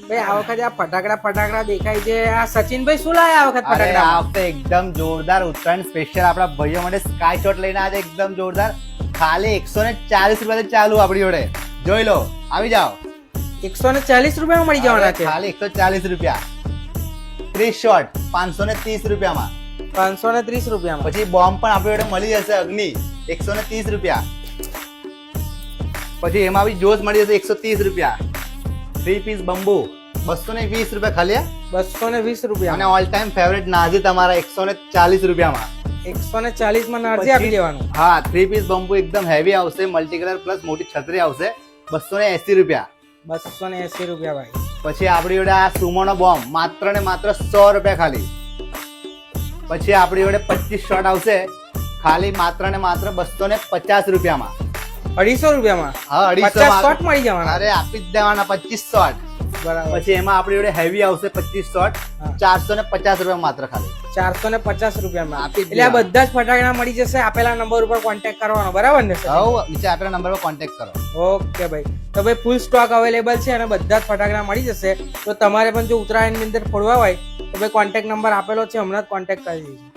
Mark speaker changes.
Speaker 1: ભાઈ આ વખતે આ ફટાકડા દેખાય છે. આ સચિનભાઈ શું લાયા આ વખત
Speaker 2: અરે
Speaker 1: ફટાકડા?
Speaker 2: આ વખતે એકદમ જોરદાર ઉત્તરાયણ સ્પેશિયલ આપણા ભાઈઓ માટે સ્કાય શોટ લઈને આજે એકદમ જોરદાર ખાલી 140 રૂપિયાથી ચાલુ આપણી જોડે. જોઈ લો, આવી જાઓ.
Speaker 1: 140 રૂપિયામાં મળી જવાના છે.
Speaker 2: ખાલી 140 રૂપિયા. 30 શોટ 530 રૂપિયામાં.
Speaker 1: 530 રૂપિયામાં.
Speaker 2: પછી બોમ્બ પણ આપણી જોડે મળી જશે અગ્નિ 130 રૂપિયા. પછી એમાં બી જોશ મળી જશે 130 રૂપિયા. 3 પીસ બંબુ 220 રૂપિયા ખાલી.
Speaker 1: 220 રૂપિયા.
Speaker 2: અને ઓલ ટાઈમ ફેવરેટ નાઝી તમારા 140 રૂપિયામાં.
Speaker 1: 140 માં નારજી આપી દેવાનું.
Speaker 2: હા, 3 પીસ બંબુ એકદમ હેવી આવશે, મલ્ટી કલર પ્લસ મોટી છત્રી આવશે 280 રૂપિયા.
Speaker 1: 280 રૂપિયા ભાઈ.
Speaker 2: પછી આપણી જોડે આ સુમોનો બોમ્બ માત્ર ને માત્ર 100 રૂપિયા ખાલી. પછી આપણી જોડે 25 શોટ આવશે ખાલી માત્ર ને માત્ર 250 રૂપિયામાં.
Speaker 1: 250 રૂપિયામાં.
Speaker 2: હા,
Speaker 1: 50
Speaker 2: 250
Speaker 1: શોટ મળી જવાના.
Speaker 2: અરે આપી જ દેવાના 25 શોટ.
Speaker 1: બરાબર.
Speaker 2: પછી એમાં આપણી જોડે હેવી આવશે 25 શોટ
Speaker 1: હા.
Speaker 2: 450 રૂપિયા માત્ર ખાલી.
Speaker 1: 450 રૂપિયામાં
Speaker 2: આપી જ
Speaker 1: એટલે આ
Speaker 2: દેવાના.
Speaker 1: બધા જ ફટાકડા મળી જશે. આપેલા નંબર ઉપર કોન્ટેક્ટ કરવાનો, બરાબર ને સર?
Speaker 2: હવે નીચે આપેલા નંબર પર કોન્ટેક્ટ કરો.
Speaker 1: ઓકે ભાઈ. તો ભાઈ ફૂલ સ્ટોક અવેલેબલ છે અને બધા જ ફટાકડા મળી જશે. તો તમારે પણ જો ઉત્તરાયણની અંદર ફોડવા હોય તો ભાઈ કોન્ટેક્ટ નંબર આપેલો છે, હમણાં જ કોન્ટેક્ટ કરી દીધો.